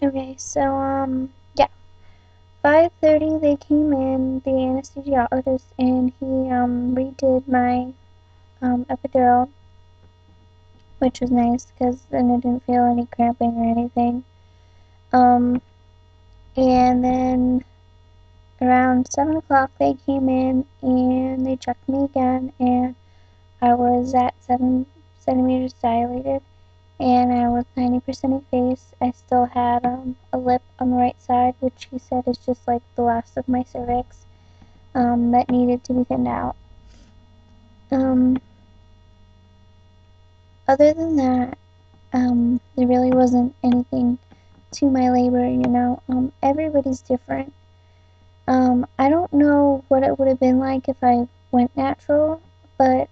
Okay, so, yeah. 5:30 they came in, the anesthesiologist, and he, redid my, epidural, which was nice, because then I didn't feel any cramping or anything. Um, and then around 7 o'clock they came in, and they checked me again, and I was at 7 centimeters dilated, and I was 90% effaced. I still had a lip on the right side, which he said is just like the last of my cervix, that needed to be thinned out. Um, Other than that, there really wasn't anything to my labor, you know. Everybody's different. I don't know what it would have been like if I went natural, but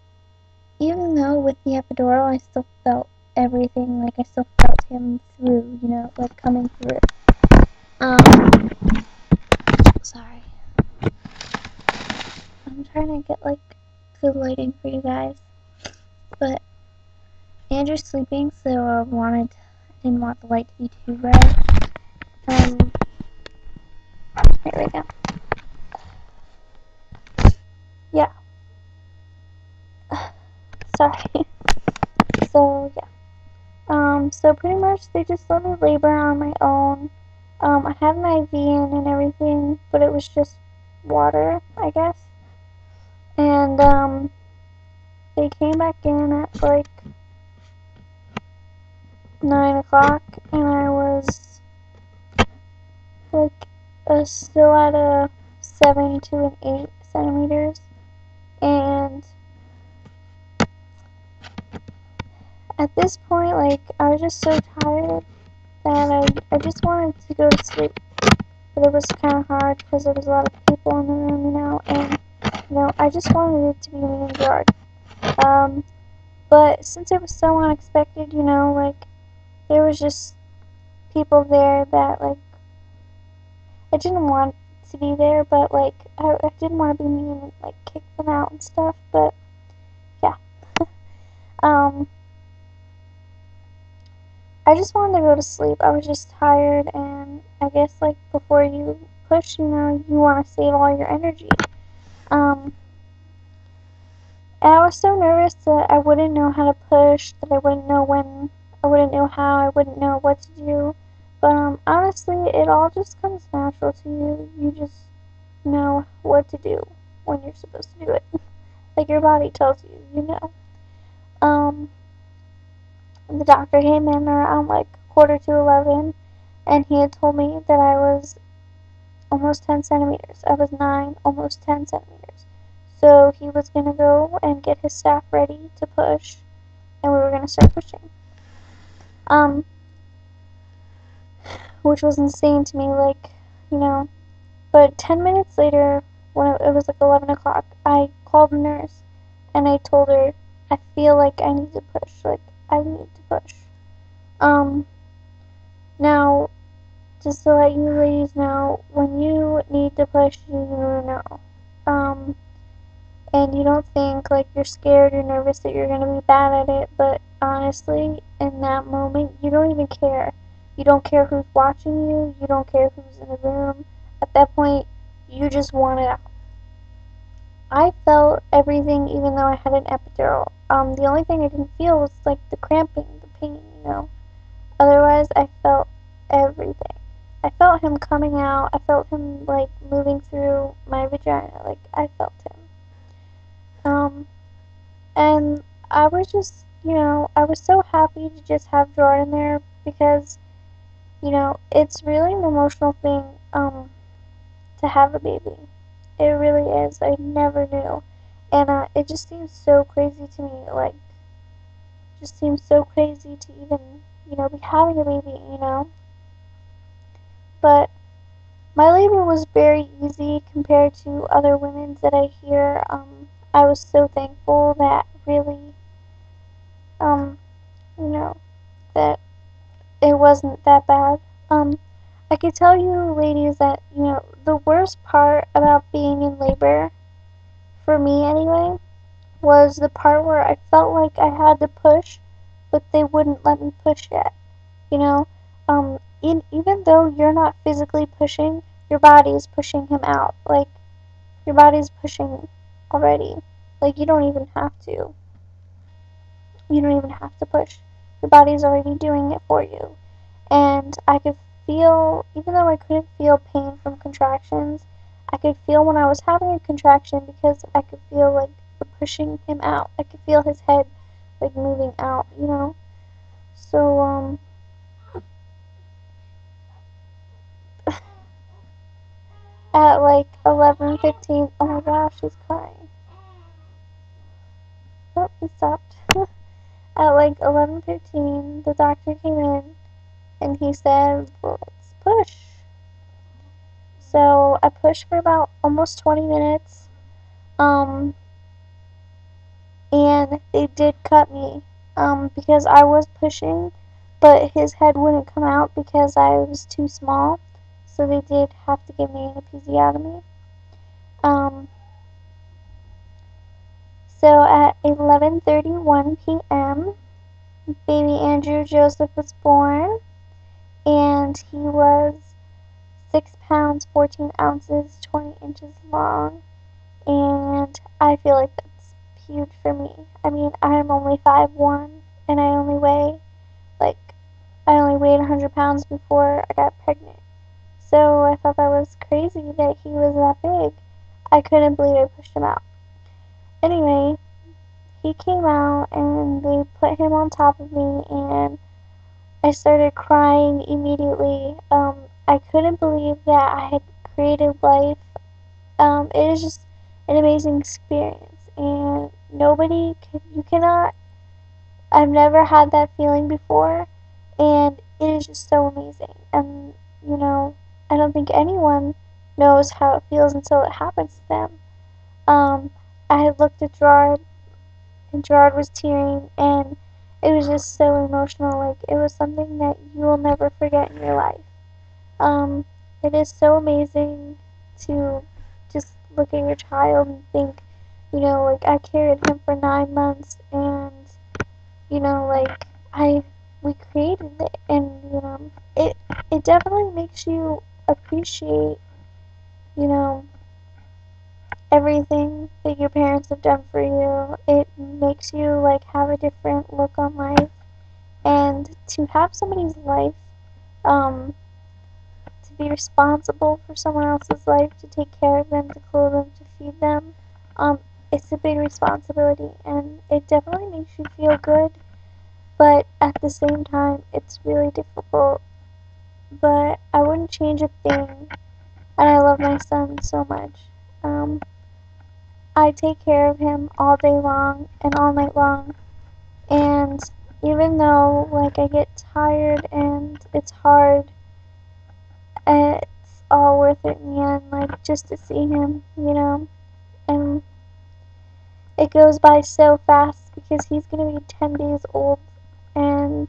even though with the epidural I still felt everything, like I still felt him through, you know, like coming through. Um, Sorry. I'm trying to get like good lighting for you guys, but Andrew's sleeping, so didn't want the light to be too bright. Um, Here we go. Yeah. Sorry. So yeah. So pretty much they just let me labor on my own. I had an IV in and everything, but it was just water, I guess. And they came back in at like 9 o'clock, and I was like still at a 7 to an 8 centimeters. And at this point, like, I was just so tired that I just wanted to go to sleep. But it was kind of hard because there was a lot of people in the room, you know, and, you know, I just wanted it to be me and George. But since it was so unexpected, you know, like, there was just people there that, like, I didn't want to be there, but, like, I didn't want to be mean and, like, kick them out and stuff, but, yeah. um, I just wanted to go to sleep. I was just tired, and I guess, like, before you push, you know, you want to save all your energy. And I was so nervous that I wouldn't know how to push, that I wouldn't know when, I wouldn't know how, I wouldn't know what to do. But, honestly, it all just comes natural to you. You just know what to do when you're supposed to do it. Like your body tells you, you know. Um, the doctor came in around like quarter to 11, and he had told me that I was almost 10 centimeters. I was 9, almost 10 centimeters. So he was going to go and get his staff ready to push, and we were going to start pushing. Which was insane to me, like, you know. But 10 minutes later, when it was like 11 o'clock, I called the nurse, and I told her, I feel like I need to push, like, I need to push. Now, just to let you ladies know, when you need to push, you know. Um, and you don't think like you're scared or nervous that you're going to be bad at it, but honestly, in that moment, you don't even care. You don't care who's watching you, you don't care who's in the room. At that point, you just want it out. I felt everything even though I had an epidural. The only thing I didn't feel was like the cramping, the pain, you know. Otherwise, I felt everything. I felt him coming out, I felt him like moving through my vagina, like I felt him. And I was just, you know, I was so happy to just have Jordan there because, you know, it's really an emotional thing, to have a baby. It really is. I never knew. And, it just seems so crazy to me, like, just seems so crazy to even, you know, be having a baby, you know. But my labor was very easy compared to other women's that I hear. I was so thankful that really, um, you know, that it wasn't that bad. I could tell you, ladies, that, you know, the worst part about being in labor, for me anyway, was the part where I felt like I had to push, but they wouldn't let me push yet. You know, even though you're not physically pushing, your body is pushing him out. Like, your body's pushing already. Like, you don't even have to. You don't even have to push. Your body's already doing it for you. And I could feel, even though I couldn't feel pain from contractions, I could feel when I was having a contraction because I could feel like pushing him out. I could feel his head like moving out, you know? So, at like 11:15, oh my gosh, she's crying. Oh, he stopped. At like 11:15, the doctor came in and he said, well, let's push. So I pushed for about almost 20 minutes. And they did cut me, because I was pushing, but his head wouldn't come out because I was too small. So they did have to give me an episiotomy. Um, so at 11:31 p.m., baby Andrew Joseph was born, and he was 6 pounds 14 ounces 20 inches long, and I feel like that's huge for me. I mean, I'm only 5'1", and I only weighed 100 pounds before I got pregnant. So I thought that was crazy that he was that big. I couldn't believe I pushed him out. Anyway, he came out and they put him on top of me, and I started crying immediately. I couldn't believe that I had created life. It is just an amazing experience, and you cannot, I've never had that feeling before, and it is just so amazing. And, you know, I don't think anyone knows how it feels until it happens to them. I had looked at Gerard, and Gerard was tearing, and it was just so emotional. Like, it was something that you will never forget in your life. Um, it is so amazing to just look at your child and think, you know, like, I carried him for 9 months, and, you know, like, we created it, and, you know, it definitely makes you appreciate, you know, everything that your parents have done for you. It makes you, like, have a different look on life, and to have somebody's life, um, to be responsible for someone else's life, to take care of them, to clothe them, to feed them, it's a big responsibility, and it definitely makes you feel good, but at the same time, it's really difficult. But I wouldn't change a thing, and I love my son so much. Um, I take care of him all day long and all night long, and even though, like, I get tired and it's hard, it's all worth it in the end, like, just to see him, you know, and it goes by so fast because he's gonna be 10 days old, and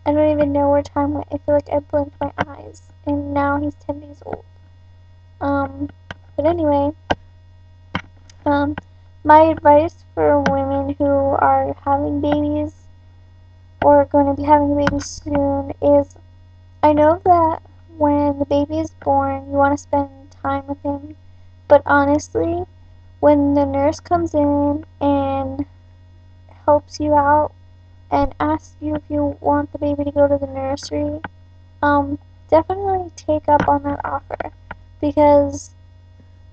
I don't even know where time went. I feel like I blinked my eyes, and now he's 10 days old. Um, but anyway, um, my advice for women who are having babies or going to be having a baby soon is, I know that when the baby is born, you want to spend time with him, but honestly, when the nurse comes in and helps you out and asks you if you want the baby to go to the nursery, definitely take up on that offer, because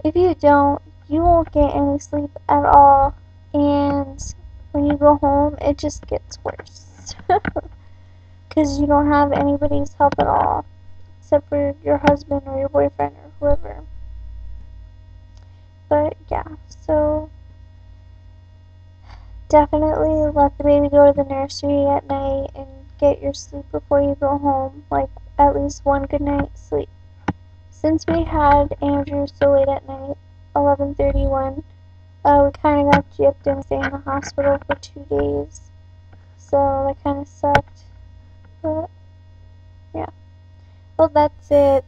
if you don't, you won't get any sleep at all, and when you go home, it just gets worse, because you don't have anybody's help at all, except for your husband or your boyfriend or whoever. But yeah, so definitely let the baby go to the nursery at night and get your sleep before you go home, like at least one good night's sleep. Since we had Andrew so late at night, 11:31, we kind of got gypped and stayed in the hospital for 2 days, so that kind of sucked, but yeah. Well, that's it.